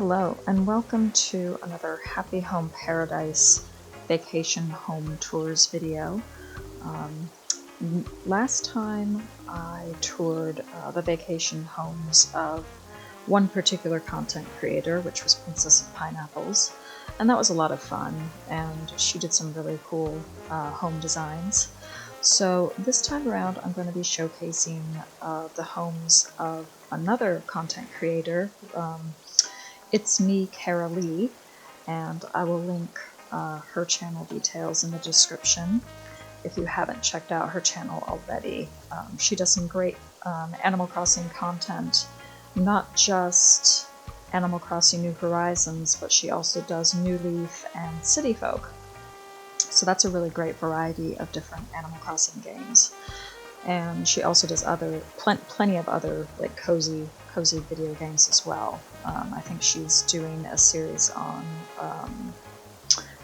Hello, and welcome to another Happy Home Paradise Vacation Home Tours video. Last time I toured the vacation homes of one particular content creator, which was Princess of Pineapples, and that was a lot of fun, and she did some really cool home designs. So this time around I'm going to be showcasing the homes of another content creator. It's me, Kara Lee, and I will link her channel details in the description if you haven't checked out her channel already. She does some great Animal Crossing content, not just Animal Crossing New Horizons, but she also does New Leaf and City Folk. So that's a really great variety of different Animal Crossing games. And she also does plenty of other like cozy video games as well. I think she's doing a series on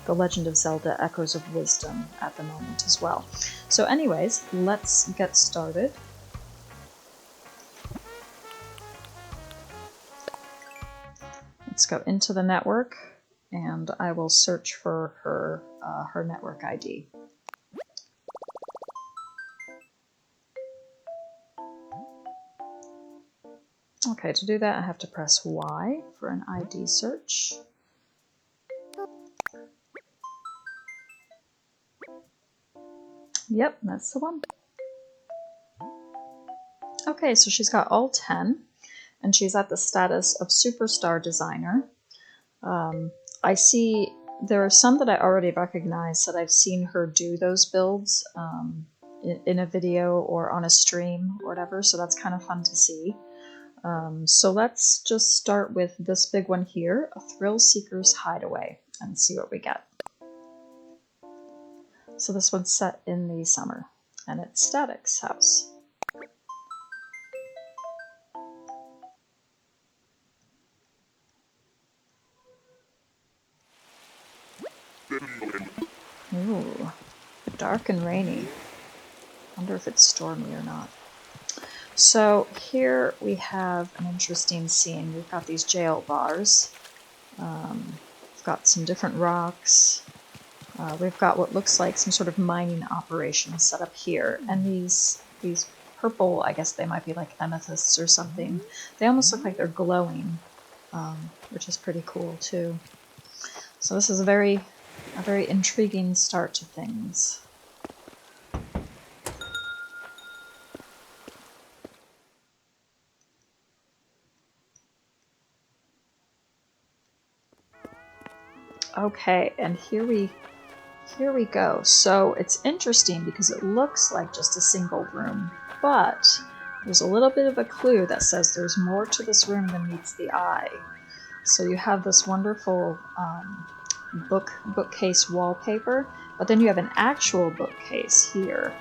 The Legend of Zelda: Echoes of Wisdom at the moment as well. So anyways, let's get started. Let's go into the network, and I will search for her network ID. Okay, to do that I have to press Y for an ID search. Yep, that's the one. Okay, so she's got all 10, and she's at the status of Superstar Designer. I see there are some that I already recognize that I've seen her do those builds in a video or on a stream or whatever, so that's kind of fun to see. So let's just start with this big one here, A Thrill Seeker's Hideaway, and see what we get. So this one's set in the summer, and it's Static's house. Ooh, dark and rainy. Wonder if it's stormy or not. So here we have an interesting scene. We've got these jail bars. We've got some different rocks. We've got what looks like some sort of mining operation set up here. And these purple, I guess they might be like amethysts or something. They almost look like they're glowing, which is pretty cool too. So this is a very intriguing start to things. Okay, and here we go. So it's interesting because it looks like just a single room, but there's a little bit of a clue that says there's more to this room than meets the eye. So you have this wonderful bookcase wallpaper, but then you have an actual bookcase here,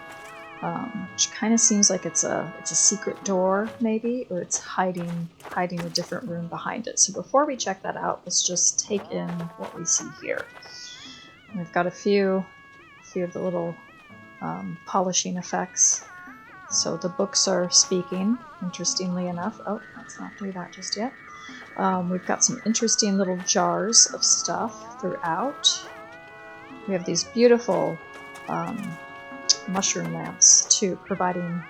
which kind of seems like it's a secret door maybe, or it's hiding a different room behind it. So before we check that out, let's just take in what we see here. And we've got a few of the little polishing effects. So the books are speaking, interestingly enough. Oh, let's not do that just yet. We've got some interesting little jars of stuff throughout. We have these beautiful mushroom lamps too, providing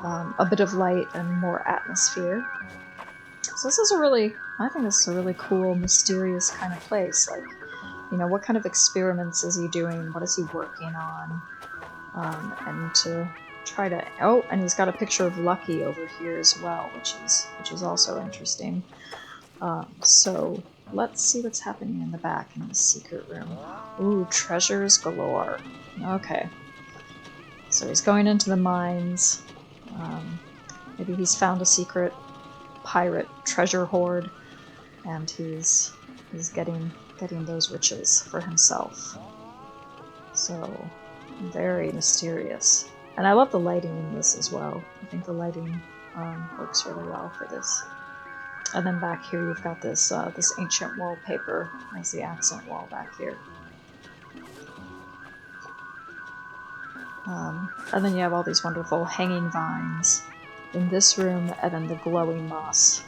a bit of light and more atmosphere. So this is I think this is a really cool, mysterious kind of place. Like, you know, what kind of experiments is he doing? What is he working on? And to try to, oh, and he's got a picture of Lucky over here as well, which is also interesting. So let's see what's happening in the back in this secret room. Ooh, treasures galore. Okay. So he's going into the mines. Maybe he's found a secret pirate treasure hoard, and he's getting those riches for himself. So very mysterious. And I love the lighting in this as well. I think the lighting works really well for this. And then back here you've got this ancient wallpaper as the accent wall back here. And then you have all these wonderful hanging vines in this room, and then the glowing moss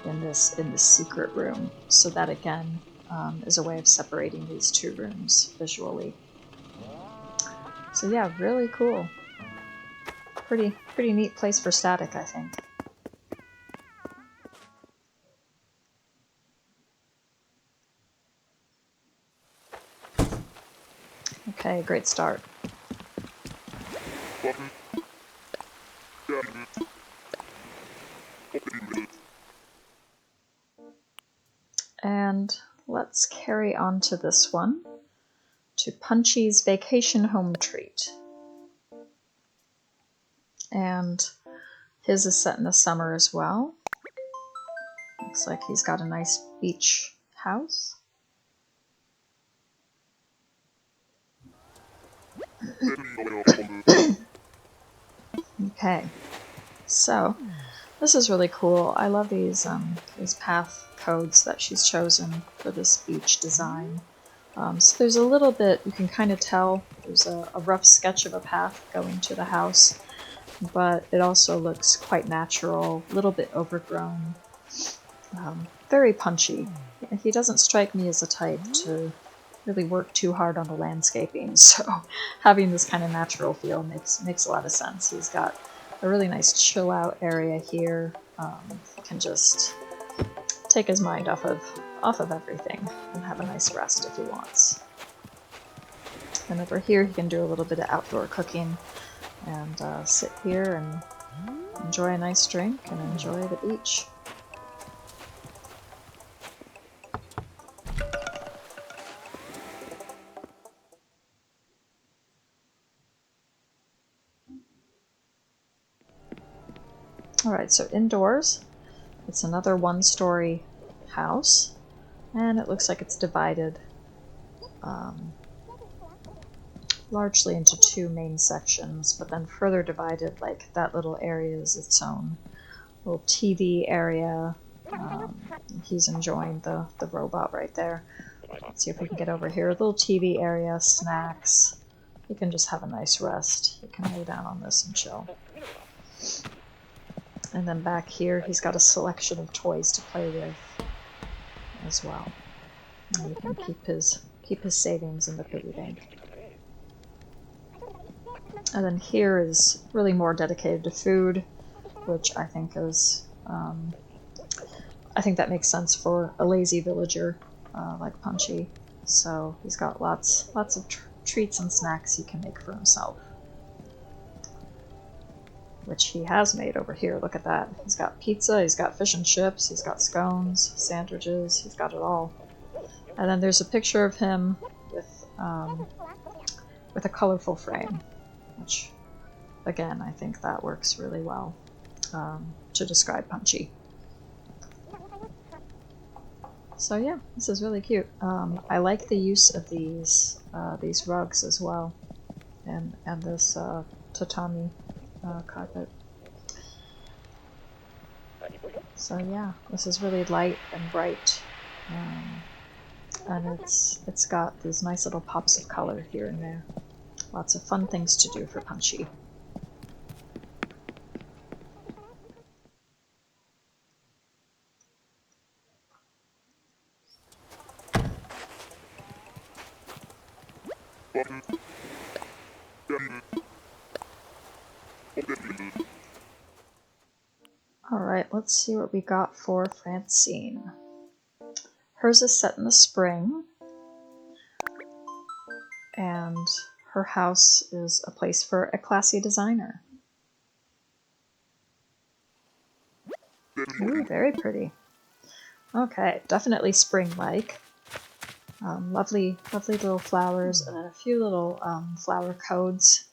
in this secret room. So that again is a way of separating these two rooms visually. So yeah, really cool. Pretty neat place for static, I think. Okay, great start. And let's carry on to this one, to Punchy's Vacation Home Treat. And his is set in the summer as well. Looks like he's got a nice beach house. Okay, so this is really cool. I love these path codes that she's chosen for this beach design. So there's a little bit, you can kind of tell, there's a rough sketch of a path going to the house, but it also looks quite natural, a little bit overgrown, very punchy. He doesn't strike me as a type to really work too hard on the landscaping, so having this kind of natural feel makes a lot of sense. He's got a really nice chill out area here. Can just take his mind off of everything and have a nice rest if he wants. And over here he can do a little bit of outdoor cooking and sit here and enjoy a nice drink and enjoy the beach. Alright, so indoors, it's another one-story house, and it looks like it's divided largely into two main sections, but then further divided, like that little area is its own little TV area. He's enjoying the robot right there. Let's see if we can get over here. A little TV area, snacks. He can just have a nice rest. He can lay down on this and chill. And then back here, he's got a selection of toys to play with as well. And he can keep his savings in the piggy bank. And then here is really more dedicated to food, which I think is, I think that makes sense for a lazy villager like Punchy. So he's got lots of treats and snacks he can make for himself, which he has made over here. Look at that. He's got pizza, he's got fish and chips, he's got scones, sandwiches, he's got it all. And then there's a picture of him with a colorful frame, which, again, I think that works really well to describe Punchy. So yeah, this is really cute. I like the use of these rugs as well, and this tatami carpet. So yeah, this is really light and bright, and it's got these nice little pops of color here and there. Lots of fun things to do for Punchy. Alright, let's see what we got for Francine. Hers is set in the spring, and her house is a place for a classy designer. Ooh, very pretty. Okay, definitely spring-like. Lovely little flowers, and then a few little flower codes,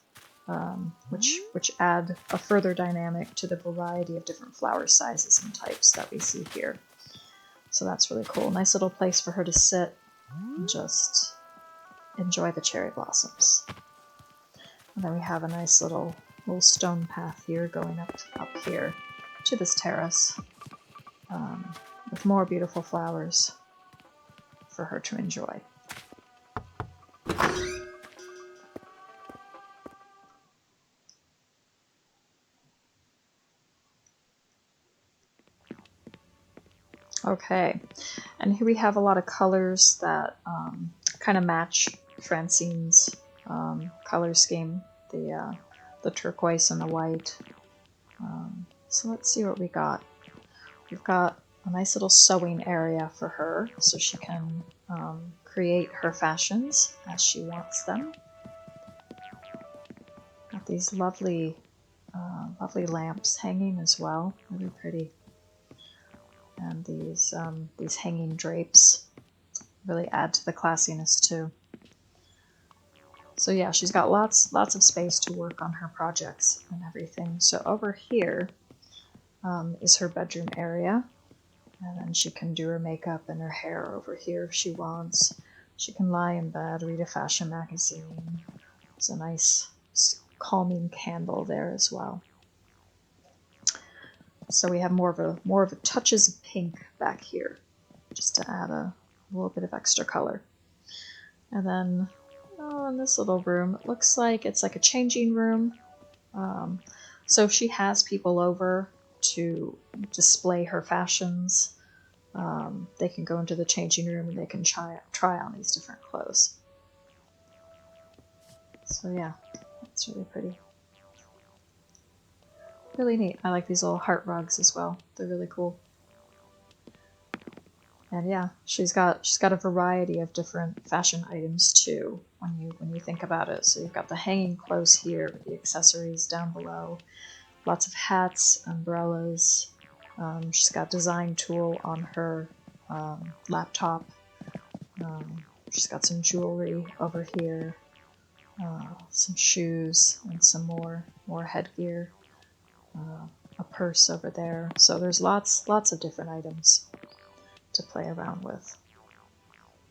which add a further dynamic to the variety of different flower sizes and types that we see here. So that's really cool. Nice little place for her to sit and just enjoy the cherry blossoms. And then we have a nice little stone path here going up here to this terrace with more beautiful flowers for her to enjoy. Okay, and here we have a lot of colors that kind of match Francine's color scheme, the turquoise and the white. So let's see what we got. We've got a nice little sewing area for her so she can create her fashions as she wants them. Got these lovely lamps hanging as well, really pretty. And these hanging drapes really add to the classiness too. So yeah, she's got lots of space to work on her projects and everything. So over here is her bedroom area, and then she can do her makeup and her hair over here if she wants. She can lie in bed, read a fashion magazine. There's a nice calming candle there as well. So we have more of a touches of pink back here, just to add a little bit of extra color. And then in this little room, it looks like it's like a changing room. So if she has people over to display her fashions, they can go into the changing room and they can try on these different clothes. So yeah, that's really pretty. Really neat. I like these little heart rugs as well. They're really cool. And yeah, she's got a variety of different fashion items too when you think about it. So you've got the hanging clothes here with the accessories down below. Lots of hats, umbrellas. She's got design tool on her laptop. She's got some jewelry over here, some shoes, and some more headgear. A purse over there. So there's lots of different items to play around with.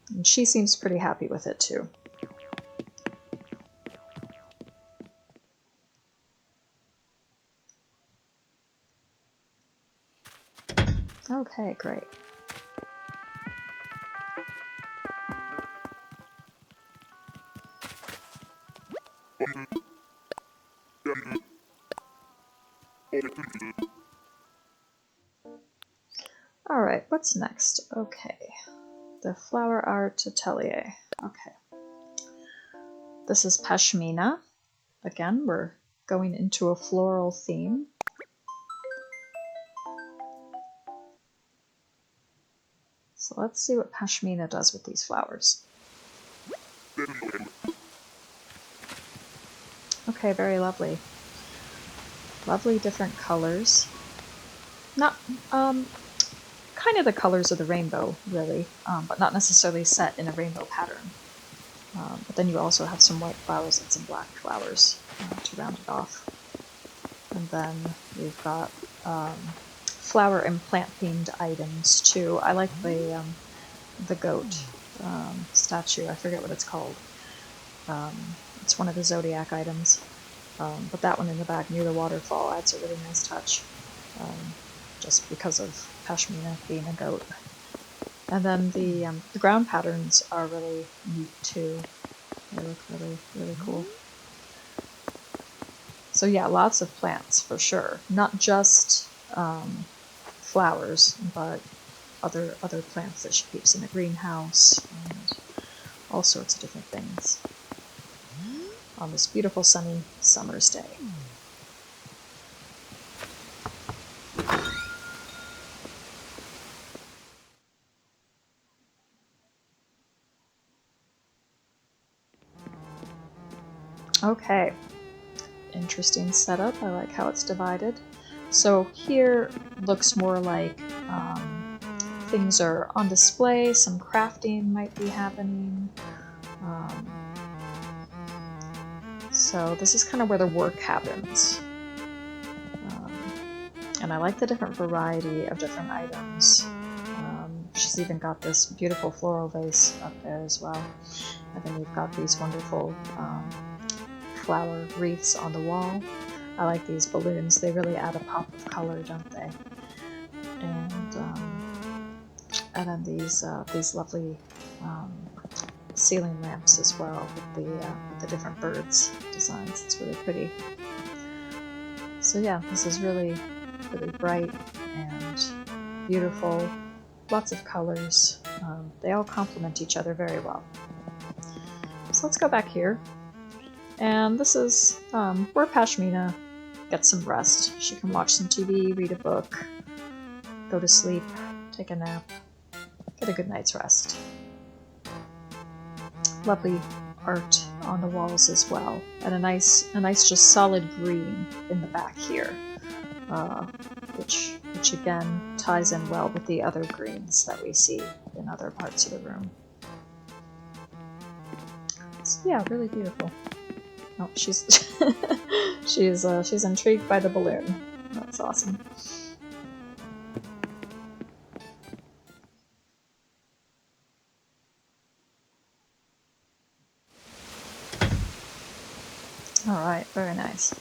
And she seems pretty happy with it too. Okay, great. Alright, what's next? Okay. The Flower Art Atelier. Okay. This is Pashmina. Again, we're going into a floral theme. So let's see what Pashmina does with these flowers. Okay, very lovely. Lovely different colors. Not, kind of the colors of the rainbow, really, but not necessarily set in a rainbow pattern. But then you also have some white flowers and some black flowers to round it off. And then we've got flower and plant themed items too. I like the goat statue. I forget what it's called. It's one of the zodiac items. But that one in the back near the waterfall adds a really nice touch, just because of Pashmina being a goat. And then the ground patterns are really neat too. They look really cool. So yeah, lots of plants for sure. Not just flowers, but other plants that she keeps in the greenhouse and all sorts of different things on this beautiful sunny summer's day. Okay, interesting setup. I like how it's divided. So here looks more like things are on display, some crafting might be happening. So this is kind of where the work happens. And I like the different variety of different items. She's even got this beautiful floral vase up there as well. And then you've got these wonderful flower wreaths on the wall. I like these balloons. They really add a pop of color, don't they? And then these lovely ceiling lamps as well with the different birds designs. It's really pretty. So yeah, this is really bright and beautiful. lots of colors. They all complement each other very well. So let's go back here. And this is where Pashmina gets some rest. She can watch some TV, read a book, go to sleep, take a nap, get a good night's rest. Lovely art on the walls as well, and a nice just solid green in the back here, which again ties in well with the other greens that we see in other parts of the room. So yeah, really beautiful. Oh, she's she's intrigued by the balloon. That's awesome. All right, very nice.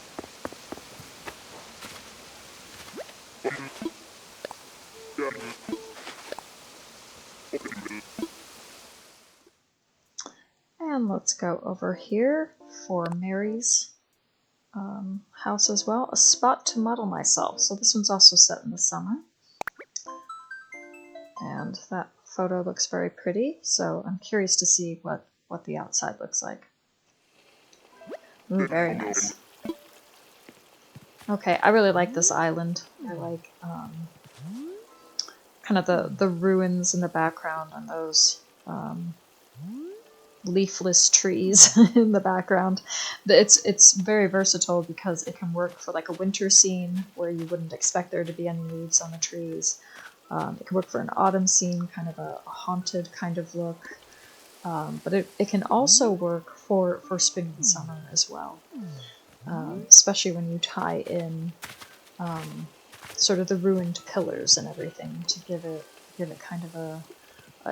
And let's go over here for Mary's house as well. A spot to model myself. So this one's also set in the summer. And that photo looks very pretty, so I'm curious to see what the outside looks like. Ooh, very nice. Okay, I really like this island. I like kind of the ruins in the background and those leafless trees in the background. It's very versatile because it can work for like a winter scene where you wouldn't expect there to be any leaves on the trees. It can work for an autumn scene, kind of a haunted kind of look. But it can also work for spring and summer as well, especially when you tie in sort of the ruined pillars and everything to give it kind of a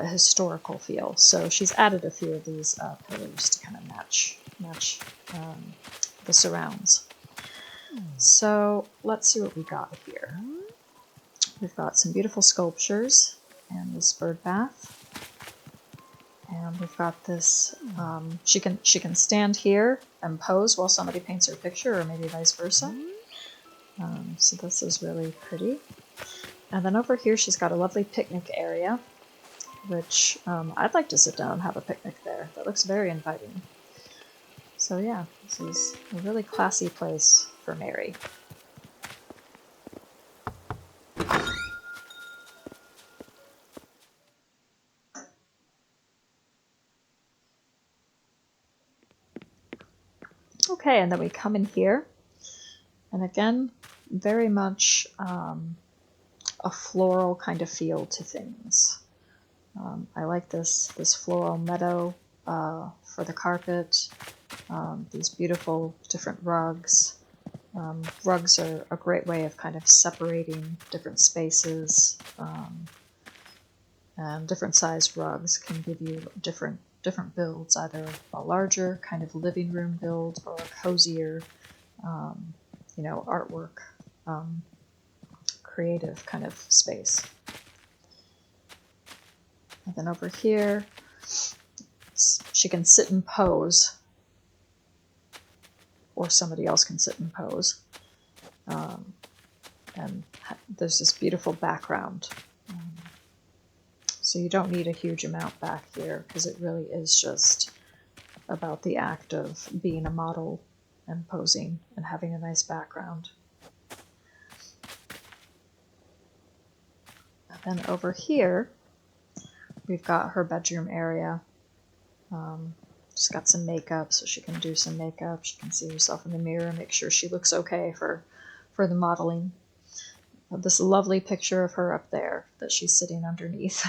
historical feel. So she's added a few of these pillars to kind of match the surrounds. So let's see what we got here. We've got some beautiful sculptures and this bird bath. And we've got this, she can stand here and pose while somebody paints her picture, or maybe vice versa. So this is really pretty. And then over here she's got a lovely picnic area, which I'd like to sit down and have a picnic there. That looks very inviting. So yeah, this is a really classy place for Mary. Okay, and then we come in here, and again, very much a floral kind of feel to things. I like this floral meadow for the carpet, these beautiful different rugs. Rugs are a great way of kind of separating different spaces, and different sized rugs can give you different builds, either a larger kind of living room build or a cozier, artwork, creative kind of space. And then over here, she can sit and pose, or somebody else can sit and pose. And there's this beautiful background. So you don't need a huge amount back here, because it really is just about the act of being a model and posing and having a nice background. And then over here, we've got her bedroom area. She's got some makeup, so she can do some makeup. She can see herself in the mirror and make sure she looks okay for the modeling. This lovely picture of her up there that she's sitting underneath.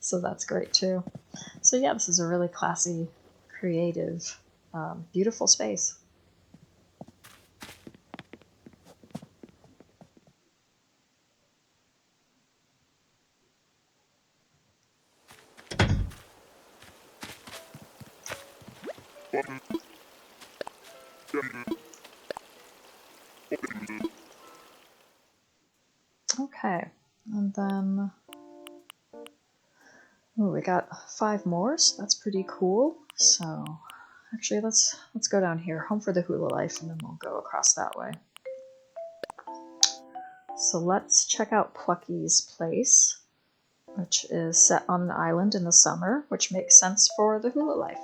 So that's great too. So yeah, this is a really classy, creative, beautiful space. Okay, and then we got 5 more, so that's pretty cool. So actually, let's go down here, Home for the Hula Life, and then we'll go across that way. So let's check out Plucky's place. which is set on an island in the summer, which makes sense for the hula life.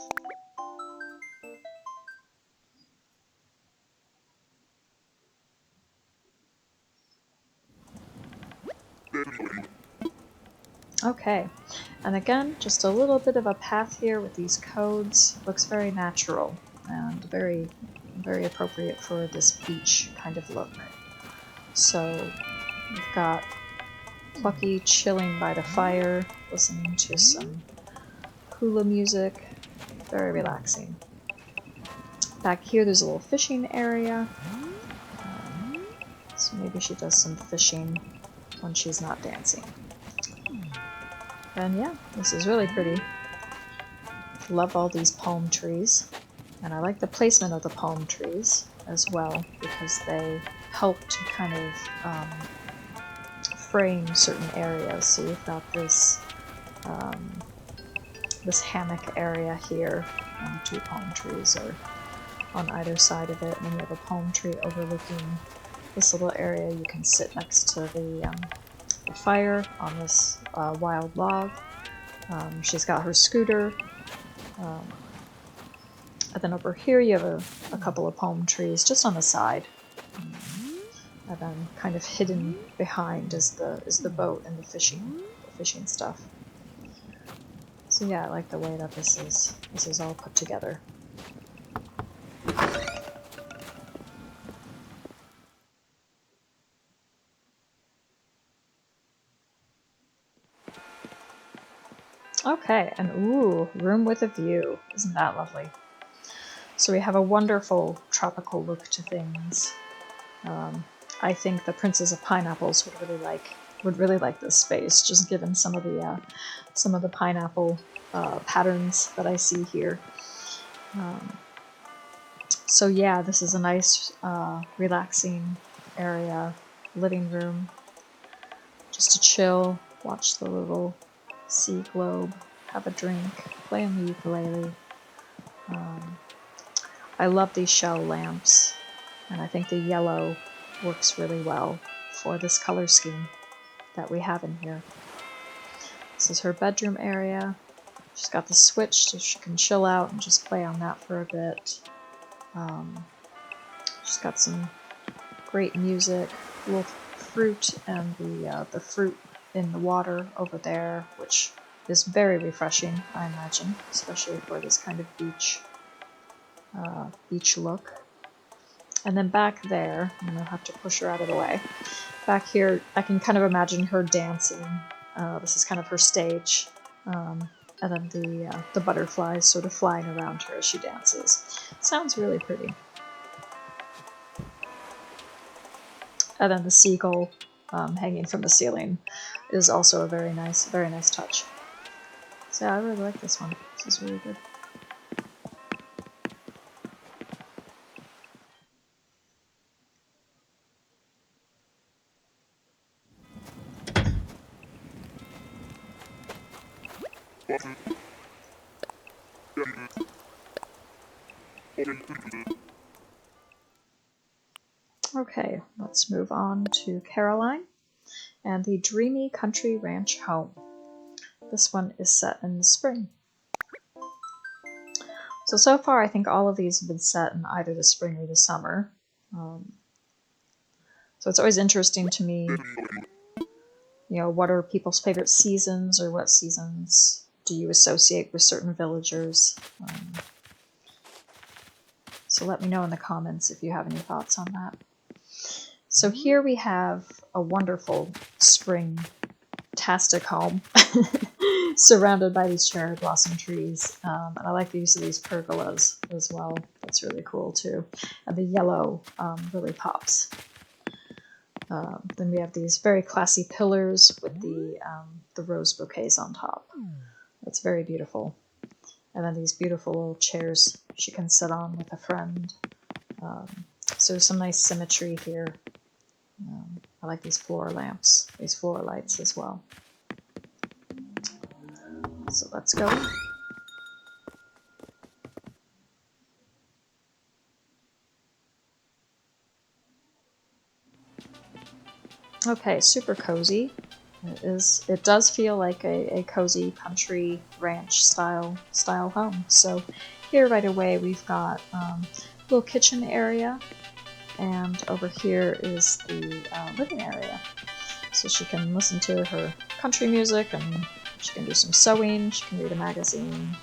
Okay, and again, just a little bit of a path here with these codes. Looks very natural and very, very appropriate for this beach kind of look. So we've got Plucky chilling by the fire, listening to some hula music. Very relaxing. Back here there's a little fishing area. So maybe she does some fishing when she's not dancing. And yeah, this is really pretty. Love all these palm trees. And I like the placement of the palm trees as well, because they help to kind of frame certain areas. So you've got this this hammock area here, and 2 palm trees are on either side of it, and then you have a palm tree overlooking this little area. You can sit next to the fire on this wild log. She's got her scooter. And then over here you have a couple of palm trees just on the side. And then kind of hidden behind is the boat and the fishing stuff. So yeah, I like the way that this is all put together. Okay, and ooh, room with a view. Isn't that lovely? So we have a wonderful tropical look to things. I think the Princess of Pineapples would really like this space, just given some of the pineapple patterns that I see here. So yeah, this is a nice, relaxing area, living room, just to chill, watch the little sea globe, have a drink, play on the ukulele. I love these shell lamps, and I think the yellow works really well for this color scheme that we have in here. This is her bedroom area. She's got the switch so she can chill out and just play on that for a bit. She's got some great music, a little fruit, and the fruit in the water over there, which is very refreshing, I imagine, especially for this kind of beach look. And then back there, I'm gonna have to push her out of the way. Back here, I can kind of imagine her dancing. This is kind of her stage. And then the butterflies sort of flying around her as she dances. Sounds really pretty. And then the seagull hanging from the ceiling is also a very nice touch. So yeah, I really like this one. This is really good. Okay, let's move on to Caroline and the Dreamy Country Ranch Home. This one is set in the spring. So far I think all of these have been set in either the spring or the summer. So it's always interesting to me, what are people's favorite seasons, or what seasons do you associate with certain villagers? So let me know in the comments if you have any thoughts on that. So here we have a wonderful spring-tastic home surrounded by these cherry blossom trees. And I like the use of these pergolas as well. That's really cool too. And the yellow really pops. Then we have these very classy pillars with the rose bouquets on top. That's very beautiful. And then these beautiful little chairs she can sit on with a friend. So there's some nice symmetry here. I like these floor lamps, these floor lights as well. So let's go. Okay, super cozy. It does feel like a cozy country ranch style home. So here right away we've got a little kitchen area, and over here is the living area. So she can listen to her country music, and she can do some sewing, she can read a magazine.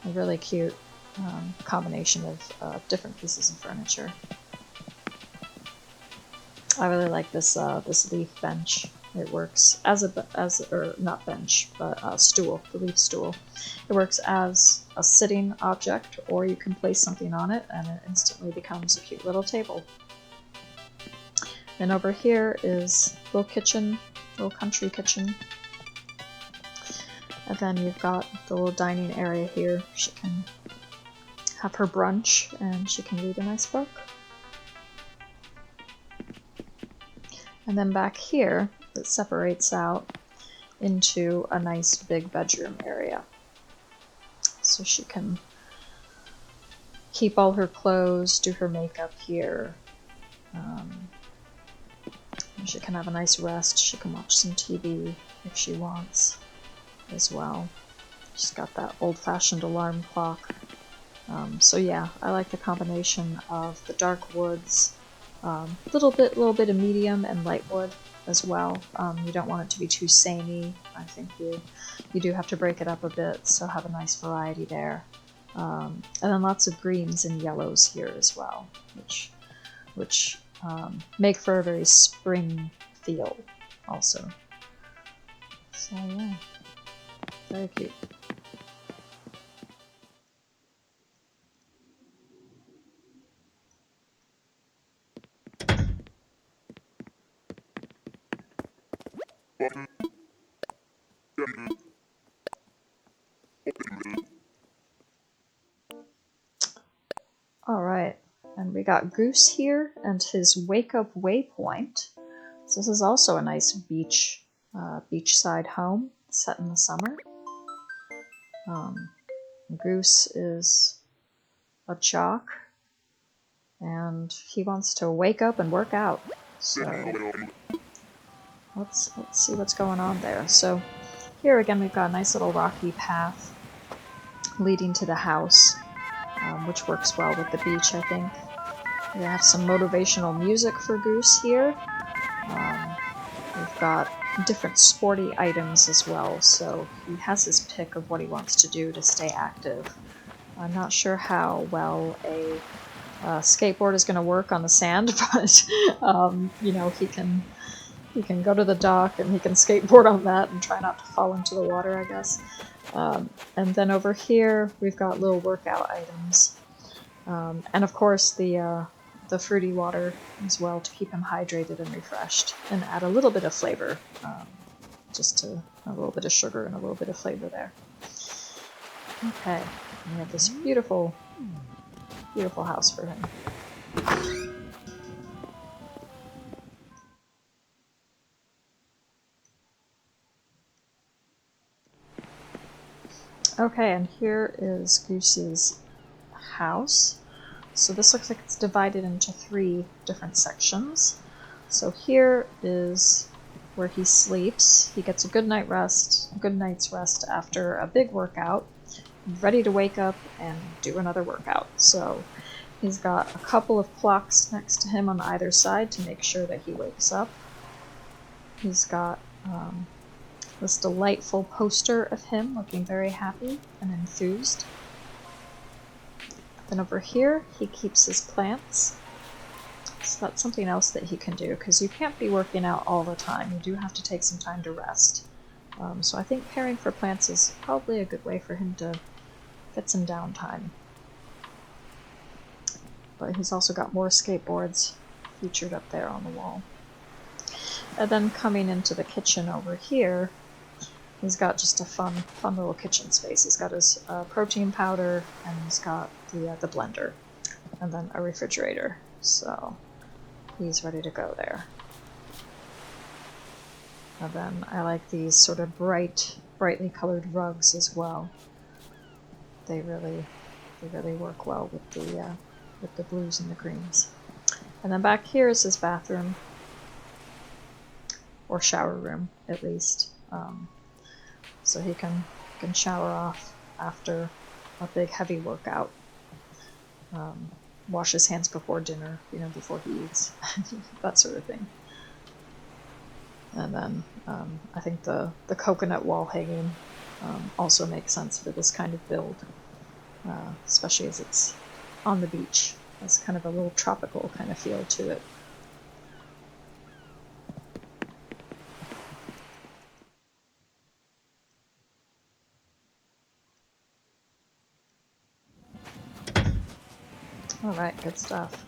A really cute combination of different pieces of furniture. I really like this this leaf bench. It works as or not bench, but stool, the leaf stool. It works as a sitting object, or you can place something on it and it instantly becomes a cute little table. And over here is a little kitchen, little country kitchen. And then you've got the little dining area here. She can have her brunch and she can read a nice book. And then back here, it separates out into a nice big bedroom area. So she can keep all her clothes, do her makeup here. She can have a nice rest. She can watch some TV if she wants as well. She's got that old-fashioned alarm clock. So yeah, I like the combination of the dark woods, little bit of medium and light wood as well. You don't want it to be too samey. I think you do have to break it up a bit, so have a nice variety there. And then lots of greens and yellows here as well, which make for a very spring feel also. So yeah, very cute. Alright, and we got Goose here and his Wake Up Waypoint. So this is also a nice beachside home set in the summer. Goose is a jock, and he wants to wake up and work out. So let's see what's going on there. So here again we've got a nice little rocky path leading to the house, which works well with the beach, I think. We have some motivational music for Goose here. We've got different sporty items as well, so he has his pick of what he wants to do to stay active. I'm not sure how well a skateboard is going to work on the sand, but you know, he can go to the dock and he can skateboard on that and try not to fall into the water, I guess. And then over here we've got little workout items, and of course the fruity water as well to keep him hydrated and refreshed, and add a little bit of flavor, just to a little bit of sugar and a little bit of flavor there. Okay, we have this beautiful house for him. Okay, and here is Goose's house. So this looks like it's divided into 3 different sections. So here is where he sleeps. He gets a good night's rest after a big workout, ready to wake up and do another workout. So he's got a couple of clocks next to him on either side to make sure that he wakes up. He's got this delightful poster of him looking very happy and enthused. Then over here, he keeps his plants. So that's something else that he can do, because you can't be working out all the time. You do have to take some time to rest. So I think caring for plants is probably a good way for him to get some downtime. But he's also got more skateboards featured up there on the wall. And then coming into the kitchen over here, he's got just a fun little kitchen space. He's got his protein powder, and he's got the blender, and then a refrigerator. So he's ready to go there. And then I like these sort of brightly colored rugs as well. They really work well with the blues and the greens. And then back here is his bathroom. or shower room at least, so he can shower off after a big heavy workout. Wash his hands before dinner, before he eats, that sort of thing. And then I think the coconut wall hanging also makes sense for this kind of build, especially as it's on the beach. It's kind of a little tropical kind of feel to it. Alright, good stuff.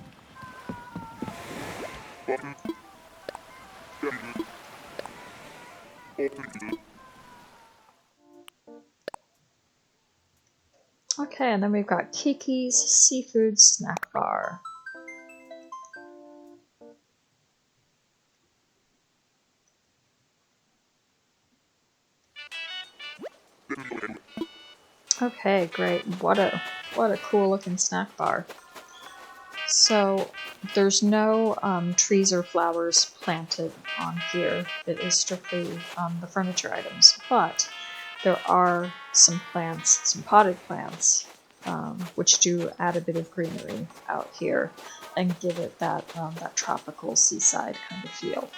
Okay, and then we've got Kiki's Seafood Snack Bar. Okay, great. What a cool looking snack bar. So there's no trees or flowers planted on here. It is strictly the furniture items, but there are some plants, some potted plants, which do add a bit of greenery out here and give it that tropical seaside kind of feel.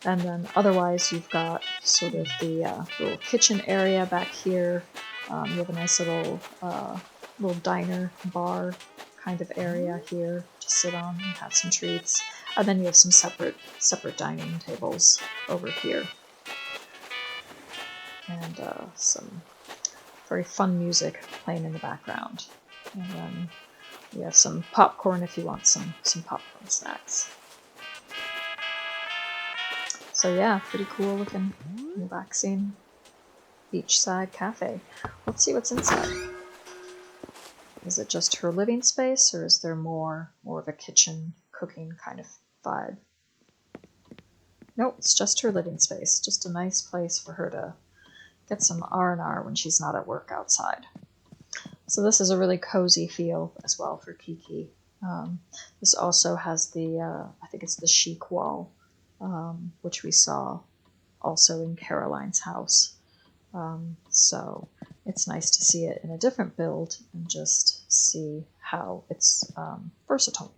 And then otherwise you've got sort of the little kitchen area back here. You have a nice little diner bar kind of area here to sit on and have some treats. And then you have some separate dining tables over here. And some very fun music playing in the background. And then you have some popcorn if you want some popcorn snacks. So yeah, pretty cool looking, relaxing beachside cafe. Let's see what's inside. Is it just her living space, or is there more of a kitchen cooking kind of vibe? Nope, it's just her living space. Just a nice place for her to get some R&R when she's not at work outside. So this is a really cozy feel as well for Kiki. This also has the, I think it's the chic wall, which we saw also in Caroline's house. So it's nice to see it in a different build and just see how it's versatile.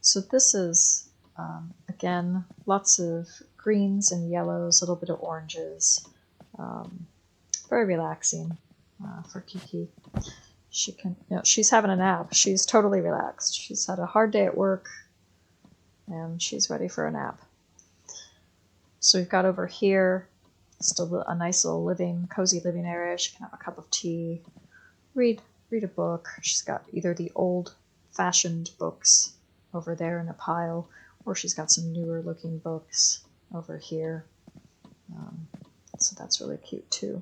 So this is, again, lots of greens and yellows, a little bit of oranges. Very relaxing for Kiki. She's having a nap. She's totally relaxed. She's had a hard day at work and she's ready for a nap. So we've got over here just a nice little cozy living area. She can have a cup of tea, read a book. She's got either the old-fashioned books over there in a pile, or she's got some newer looking books over here. So that's really cute too.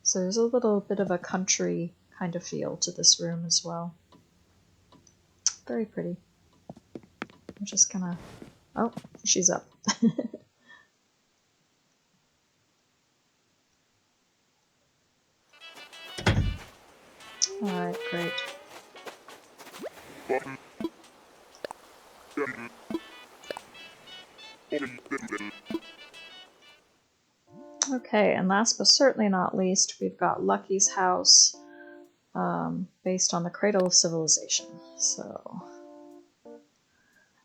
So there's a little bit of a country kind of feel to this room as well. Very pretty. I'm just gonna... Oh, she's up. Alright, great. Okay, and last but certainly not least, we've got Lucky's house, based on the Cradle of Civilization. So,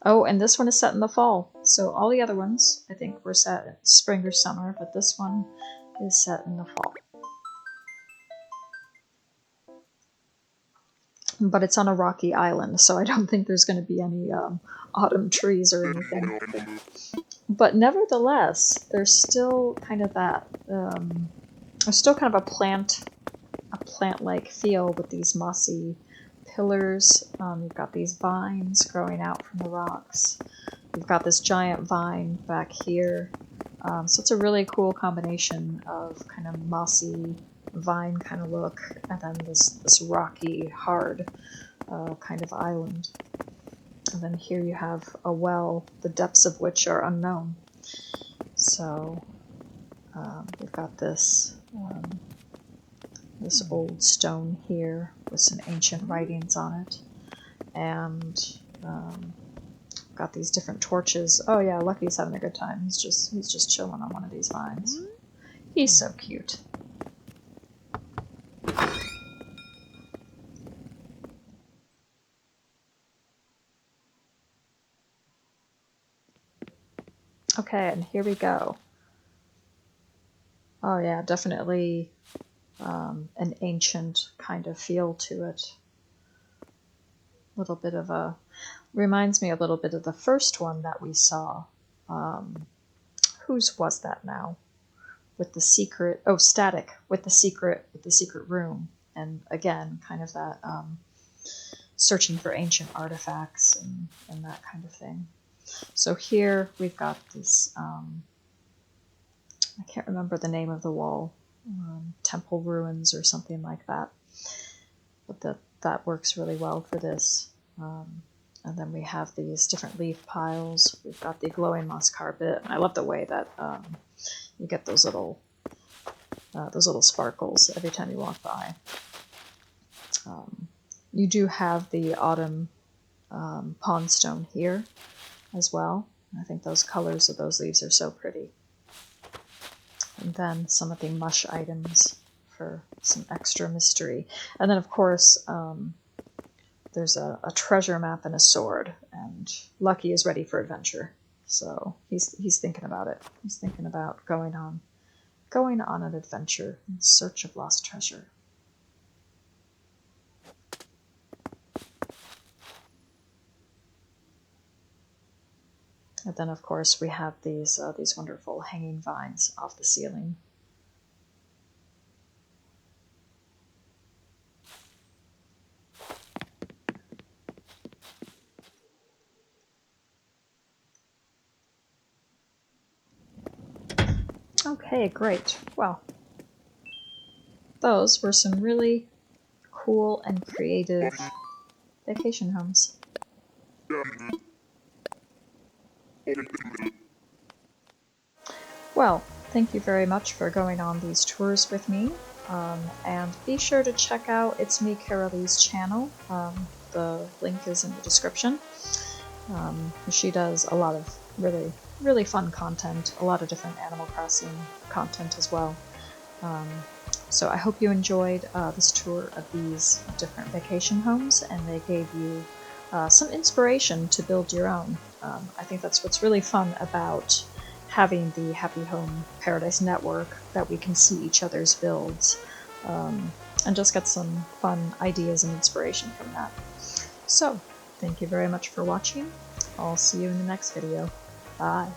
oh, and this one is set in the fall. So all the other ones, I think, were set in spring or summer, but this one is set in the fall. But it's on a rocky island, so I don't think there's going to be any autumn trees or anything. But nevertheless, there's still kind of that, there's still kind of a plant-like feel with these mossy pillars. You've got these vines growing out from the rocks. You've got this giant vine back here. So it's a really cool combination of kind of mossy vine kind of look, and then this rocky, hard kind of island. And then here you have a well, the depths of which are unknown. So we've got this old stone here with some ancient writings on it, and got these different torches. Oh yeah, Lucky's having a good time. He's just chilling on one of these vines. He's so cute. Okay, and here we go. Oh yeah, definitely an ancient kind of feel to it. A little bit of a... reminds me a little bit of the first one that we saw. Whose was that now? With the secret... oh, Static, with the secret room. And again, kind of that searching for ancient artifacts and that kind of thing. So here we've got this... I can't remember the name of the wall. Temple ruins or something like that. But that works really well for this. And then we have these different leaf piles. We've got the glowing moss carpet. I love the way that you get those little sparkles every time you walk by. You do have the autumn pondstone here as well. I think those colors of those leaves are so pretty. And then some of the mush items for some extra mystery. And then, of course, there's a treasure map and a sword. And Lucky is ready for adventure. So he's thinking about it. He's thinking about going on an adventure in search of lost treasure. And then, of course, we have these wonderful hanging vines off the ceiling. Okay, great. Well, those were some really cool and creative vacation homes. Well, thank you very much for going on these tours with me. And be sure to check out It's Me Carolee's channel. The link is in the description. She does a lot of really, really fun content, a lot of different Animal Crossing content as well. So I hope you enjoyed this tour of these different vacation homes, and they gave you some inspiration to build your own. I think that's what's really fun about having the Happy Home Paradise Network, that we can see each other's builds and just get some fun ideas and inspiration from that. So, thank you very much for watching. I'll see you in the next video. Bye.